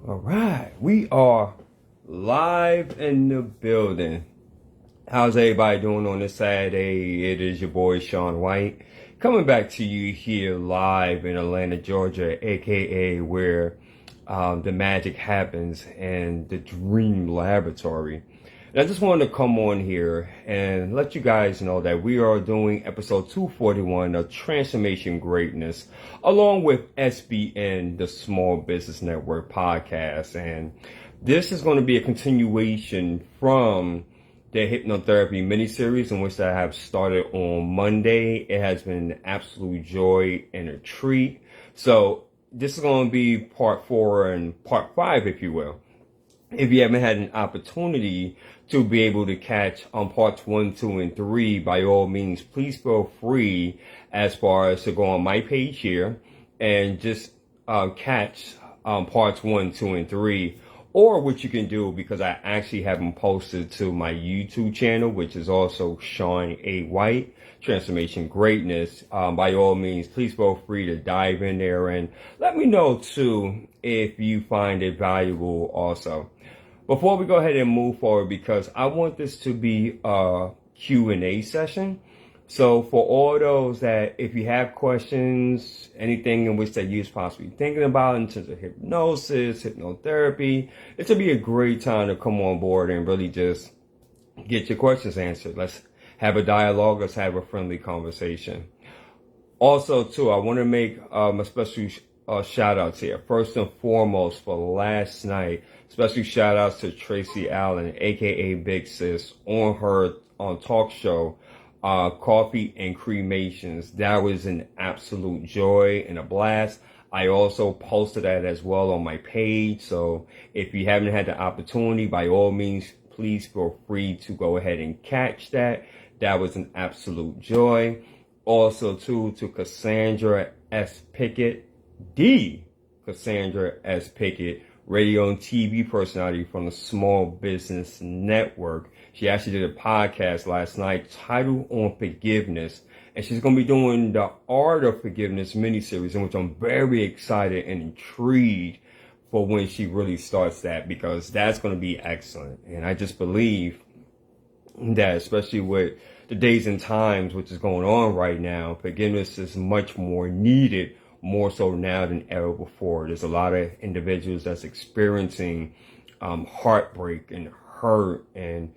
All right, we are live in the building. How's everybody doing on this Saturday? It is your boy Shawn White coming back to you here live in Atlanta, Georgia, aka where the magic happens and the Dream Laboratory. And I just wanted to come on here and let you guys know that we are doing episode 241 of Transformation Greatness, along with SBN, the Small Business Network podcast. And this is going to be a continuation from the hypnotherapy miniseries in which I have started on Monday. It has been an absolute joy and a treat. So this is going to be part 4 and part 5, if you will. If you haven't had an opportunity to be able to catch on parts 1, 2, and 3, by all means, please feel free as far as to go on my page here and just catch parts 1, 2, and 3. Or what you can do, because I actually have them posted to my YouTube channel, which is also Shawn A. White, Transformation Greatness. By all means, please feel free to dive in there and let me know too if you find it valuable also. Before we go ahead and move forward, because I want this to be a Q&A session. So for all those that, if you have questions, anything in which that you're possibly thinking about in terms of hypnosis, hypnotherapy, it's going to be a great time to come on board and really just get your questions answered. Let's have a dialogue. Let's have a friendly conversation. Also, too, I want to make a special shout outs here. First and foremost, for last night, special shout outs to Tracy Allen, aka Big Sis, on her talk show, Coffee and Cremations. That was an absolute joy and a blast. I also posted that as well on my page. So if you haven't had the opportunity, by all means, please feel free to go ahead and catch that. That was an absolute joy. Also, too, to Cassandra S. Pickett, Cassandra S. Pickett, radio and TV personality from the Small Business Network. She actually did a podcast last night titled On Forgiveness, and she's going to be doing the Art of Forgiveness miniseries, in which I'm very excited and intrigued for when she really starts that, because that's going to be excellent. And I just believe that, especially with the days and times which is going on right now, forgiveness is much more needed, more so now than ever before. There's a lot of individuals that's experiencing heartbreak and hurt and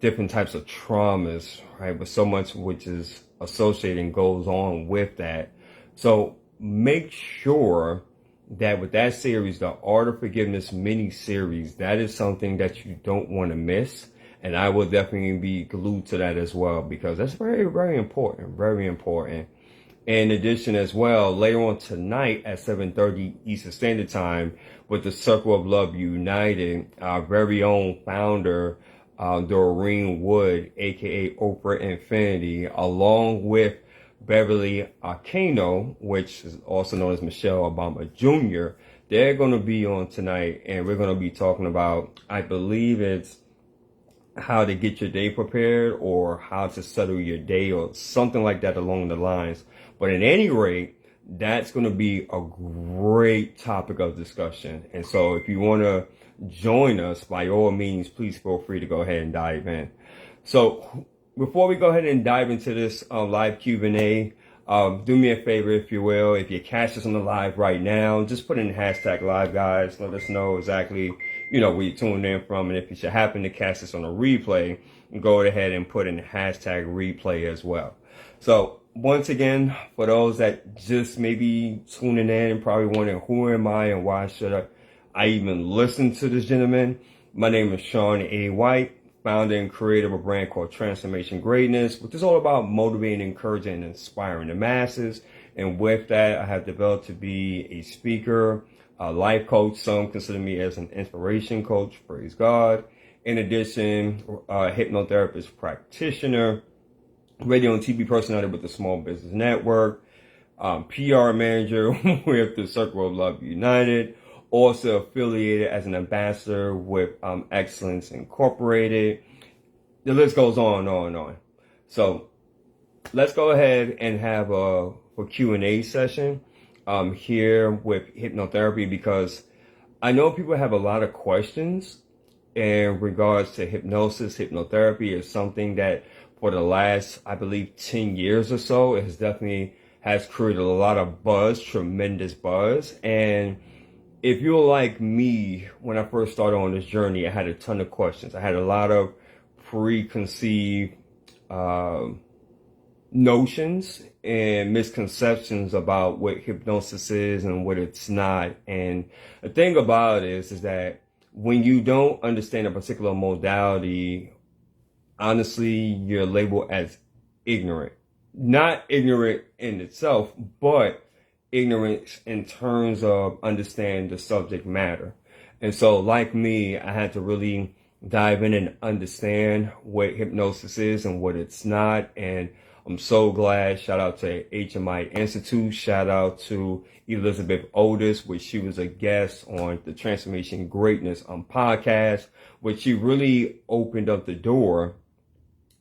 different types of traumas, right? But so much which is associated and goes on with that. So make sure that with that series, the Art of Forgiveness mini series, that is something that you don't want to miss. And I will definitely be glued to that as well, because that's very, very important, very important. In addition as well, later on tonight at 7:30 Eastern Standard Time, with the Circle of Love United, our very own founder, Doreen Wood, aka Oprah Infinity, along with Beverly Arcano, which is also known as Michelle Obama Jr., they're going to be on tonight, and we're going to be talking about, I believe it's how to get your day prepared, or how to settle your day, or something like that along the lines. But at any rate, that's going to be a great topic of discussion. And so if you want to join us, by all means, please feel free to go ahead and dive in. So before we go ahead and dive into this live Q&A, do me a favor, if you will. If you catch us on the live right now, just put in hashtag live, guys. Let us know exactly, where you're tuning in from. And if you should happen to catch us on a replay, go ahead and put in hashtag replay as well. So once again, for those that just maybe tuning in and probably wondering, who am I and why should I even listen to this gentleman? My name is Shawn A. White, founder and creator of a brand called Transformation Greatness, which is all about motivating, encouraging, and inspiring the masses. And with that, I have developed to be a speaker, a life coach. Some consider me as an inspiration coach, praise God. In addition, a hypnotherapist practitioner, radio and TV personality with the Small Business Network, PR manager with the Circle of Love United, also affiliated as an ambassador with Excellence Incorporated. The list goes on and on and on. So let's go ahead and have a Q&A session here with hypnotherapy, because I know people have a lot of questions in regards to hypnosis. Hypnotherapy is something that for the last, I believe, 10 years or so, it has definitely has created a lot of buzz, tremendous buzz. And if you're like me, when I first started on this journey, I had a ton of questions. I had a lot of preconceived notions and misconceptions about what hypnosis is and what it's not. And the thing about it is that when you don't understand a particular modality, honestly, you're labeled as ignorant. Not ignorant in itself, but ignorance in terms of understanding the subject matter. And so like me, I had to really dive in and understand what hypnosis is and what it's not. And I'm so glad. Shout out to HMI Institute. Shout out to Elizabeth Otis, which she was a guest on the Transformation Greatness podcast, which she really opened up the door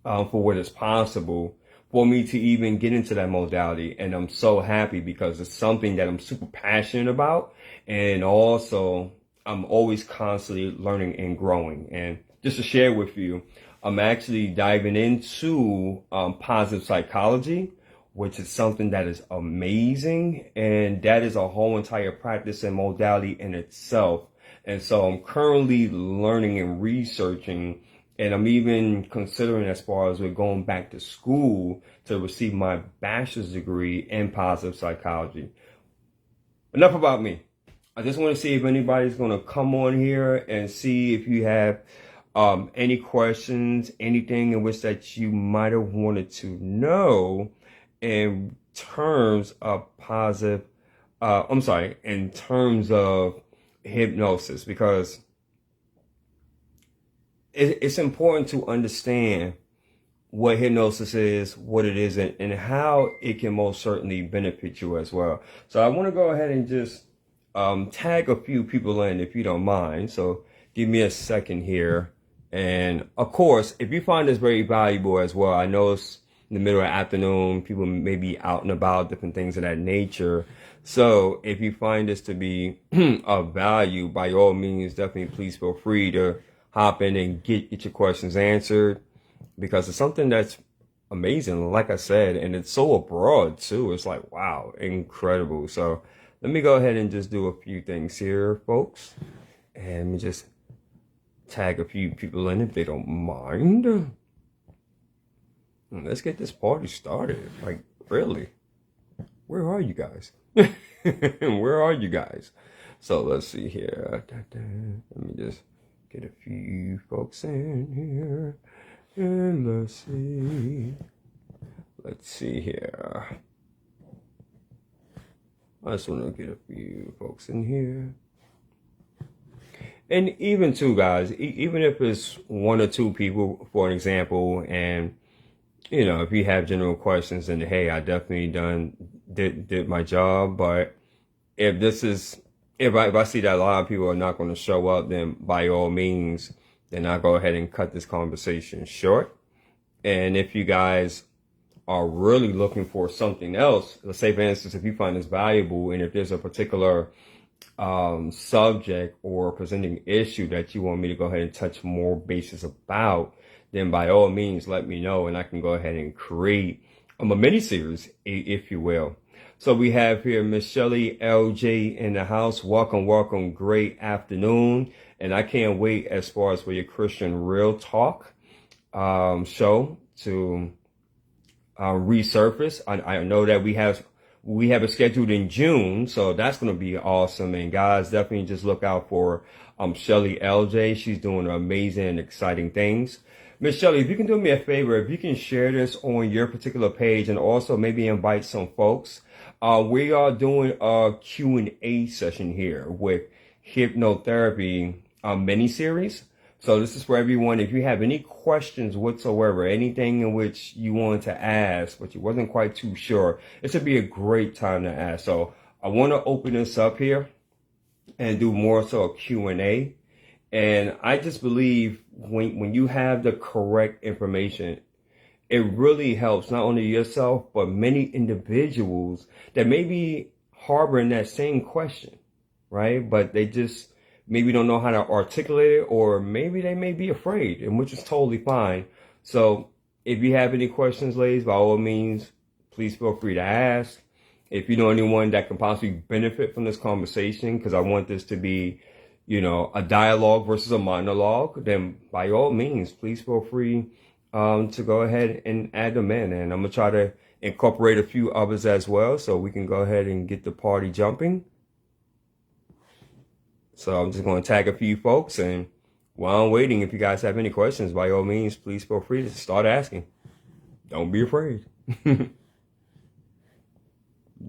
for what is possible for me to even get into that modality. And I'm so happy because it's something that I'm super passionate about. And also, I'm always constantly learning and growing. And just to share with you, I'm actually diving into positive psychology, which is something that is amazing. And that is a whole entire practice and modality in itself. And so I'm currently learning and researching, and I'm even considering as far as we're going back to school to receive my bachelor's degree in positive psychology. Enough about me. I just want to see if anybody's going to come on here and see if you have any questions, anything in which that you might have wanted to know in terms of in terms of hypnosis, because it's important to understand what hypnosis is, what it isn't, and how it can most certainly benefit you as well. So I want to go ahead and just tag a few people in, if you don't mind. So give me a second here. And of course, if you find this very valuable as well, I know it's in the middle of the afternoon, people may be out and about, different things of that nature. So if you find this to be of value, by all means, definitely please feel free to hop in and get your questions answered, because it's something that's amazing, like I said, and it's so abroad too. It's like, wow, incredible. So let me go ahead and just do a few things here, folks. And let me just tag a few people in if they don't mind. Let's get this party started. Like, really? Where are you guys? Where are you guys? So let's see here. Let me just get a few folks in here. And let's see. Let's see here. I just want to get a few folks in here. And even two guys, even if it's one or two people, for an example, and you know, if you have general questions, then hey, I definitely did my job. But if I see that a lot of people are not going to show up, then by all means, then I'll go ahead and cut this conversation short. And if you guys are really looking for something else, let's say for instance, if you find this valuable, and if there's a particular subject or presenting issue that you want me to go ahead and touch more bases about, then by all means let me know, and I can go ahead and create a mini series, if you will. So we have here Miss Shelly LJ in the house. Welcome. Great afternoon. And I can't wait as far as for your Christian Real Talk show to resurface. I know that we have it scheduled in June, so that's going to be awesome. And guys, definitely just look out for Shelly LJ. She's doing amazing and exciting things. Miss Shelly, if you can do me a favor, if you can share this on your particular page and also maybe invite some folks. We are doing a Q&A session here with hypnotherapy mini-series. So this is for everyone. If you have any questions whatsoever, anything in which you wanted to ask, but you wasn't quite too sure, this would be a great time to ask. So I want to open this up here and do more so a Q&A. And I just believe when you have the correct information, it really helps not only yourself, but many individuals that may be harboring that same question, right? But they just maybe don't know how to articulate it, or maybe they may be afraid, and which is totally fine. So if you have any questions, ladies, by all means, please feel free to ask. If you know anyone that can possibly benefit from this conversation, because I want this to be, a dialogue versus a monologue, then by all means, please feel free to go ahead and add them in. And I'm going to try to incorporate a few others as well, so we can go ahead and get the party jumping. So I'm just going to tag a few folks, and while I'm waiting, if you guys have any questions, by all means, please feel free to start asking. Don't be afraid.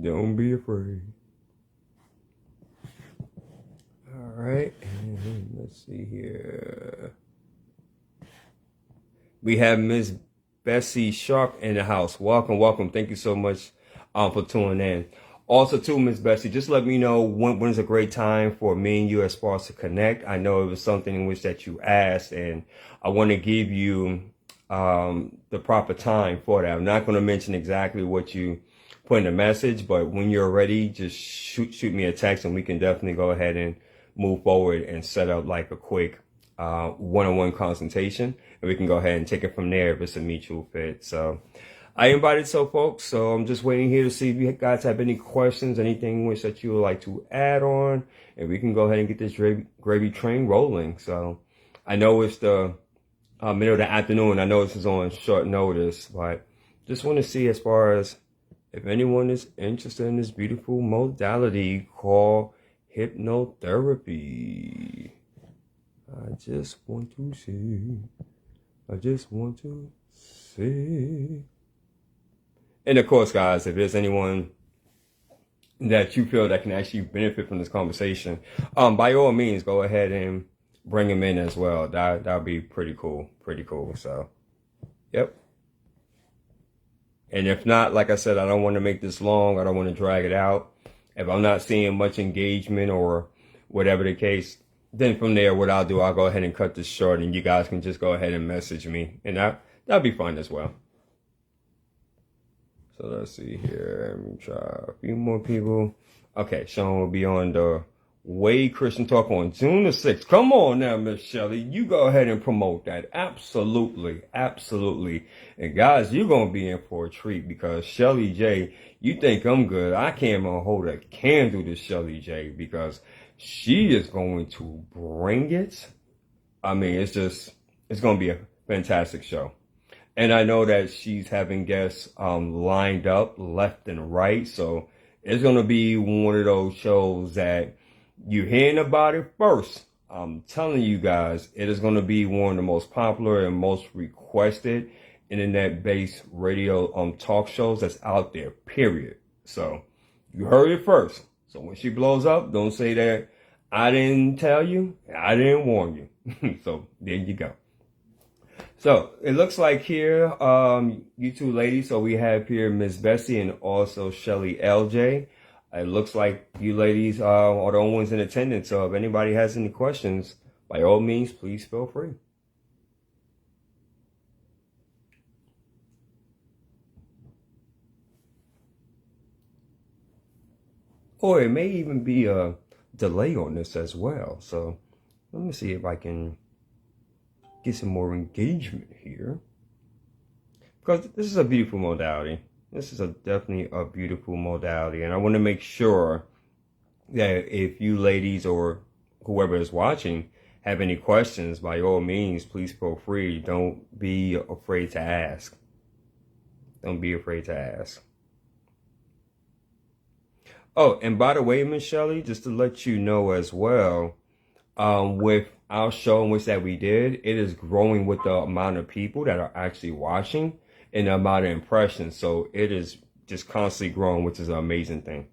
Don't be afraid. All right, and let's see here. We have Miss Bessie Sharp in the house. Welcome, welcome. Thank you so much for tuning in. Also, too, Miss Bessie, just let me know when's a great time for me and you as far as to connect. I know it was something in which that you asked, and I want to give you the proper time for that. I'm not going to mention exactly what you put in the message, but when you're ready, just shoot me a text, and we can definitely go ahead and move forward and set up like a quick one-on-one consultation, and we can go ahead and take it from there if it's a mutual fit. So I invited folks, so I'm just waiting here to see if you guys have any questions, anything which that you would like to add on, and we can go ahead and get this gravy train rolling. So I know it's the middle of the afternoon. I know this is on short notice, but just want to see as far as if anyone is interested in this beautiful modality called hypnotherapy. I just want to see. And of course, guys, if there's anyone that you feel that can actually benefit from this conversation, by all means, go ahead and bring them in as well. That'd be pretty cool. So, yep. And if not, like I said, I don't want to make this long. I don't want to drag it out. If I'm not seeing much engagement or whatever the case, then from there, what I'll do, I'll go ahead and cut this short, and you guys can just go ahead and message me, and that'll be fun as well. So let's see here. Let me try a few more people. Okay, Shawn will be on the Way Christian Talk on June the 6th. Come on now, Miss Shelley. You go ahead and promote that. Absolutely. And guys, you're going to be in for a treat, because Shelly J, you think I'm good. I can't even hold a candle to Shelly J, because she is going to bring it. I mean, it's going to be a fantastic show. And I know that she's having guests lined up left and right. So it's going to be one of those shows that you're hearing about it first. I'm telling you guys, it is going to be one of the most popular and most requested internet-based radio talk shows that's out there, period. So you heard it first. So when she blows up, don't say that I didn't tell you, I didn't warn you. So there you go. So it looks like here, you two ladies, so we have here Miss Bessie and also Shelly LJ. It looks like you ladies are the only ones in attendance. So if anybody has any questions, by all means, please feel free. Or it may even be a delay on this as well. So let me see if I can get some more engagement here, because this is a beautiful modality. This is definitely a beautiful modality, and I want to make sure that if you ladies or whoever is watching have any questions, by all means, please feel free. Don't be afraid to ask. Oh, and by the way, Miss Shelley, just to let you know as well, with our show in which that we did, it is growing with the amount of people that are actually watching and the amount of impressions. So it is just constantly growing, which is an amazing thing.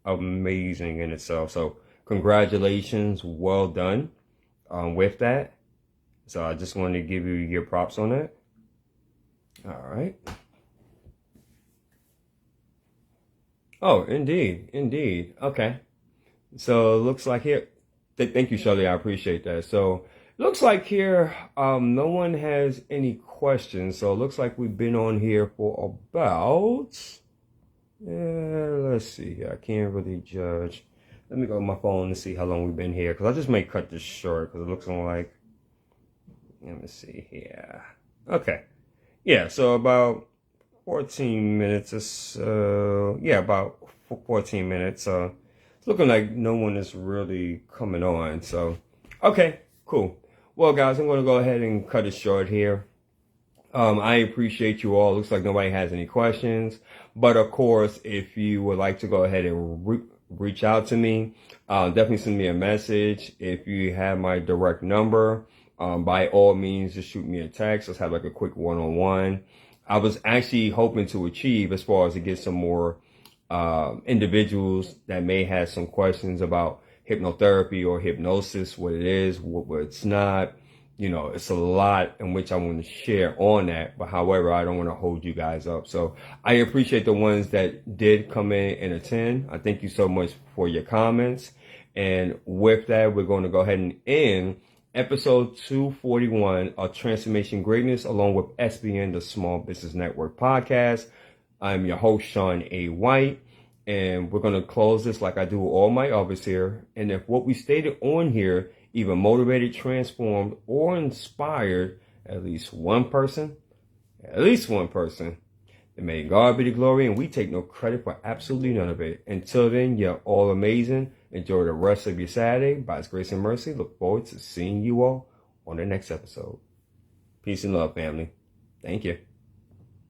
Amazing in itself. So congratulations. Well done with that. So I just wanted to give you your props on that. All right. Oh, indeed. Okay. So it looks like here. Thank you, Shirley. I appreciate that. So looks like here, no one has any questions. So it looks like we've been on here for about, let's see. I can't really judge. Let me go to my phone and see how long we've been here, because I just may cut this short because it looks like, let me see here. Okay. Yeah, so about 14 minutes or so. Yeah, about 14 minutes. It's looking like no one is really coming on. So, okay, cool. Well, guys, I'm going to go ahead and cut it short here. I appreciate you all. Looks like nobody has any questions. But of course, if you would like to go ahead and reach out to me, definitely send me a message. If you have my direct number, by all means, just shoot me a text. Let's have like a quick one-on-one. I was actually hoping to achieve, as far as to get some more individuals that may have some questions about hypnotherapy or hypnosis, what it is, what it's not. You know, it's a lot in which I want to share on that. But however, I don't want to hold you guys up. So I appreciate the ones that did come in and attend. I thank you so much for your comments. And with that, we're going to go ahead and end episode 241 of Transformation Greatness, along with SBN, the Small Business Network podcast. I'm your host, Shawn A. White. And we're going to close this like I do all my others here. And if what we stated on here either motivated, transformed, or inspired at least one person, then may God be the glory, and we take no credit for absolutely none of it. Until then, you're all amazing. Enjoy the rest of your Saturday. By His grace and mercy, look forward to seeing you all on the next episode. Peace and love, family. Thank you.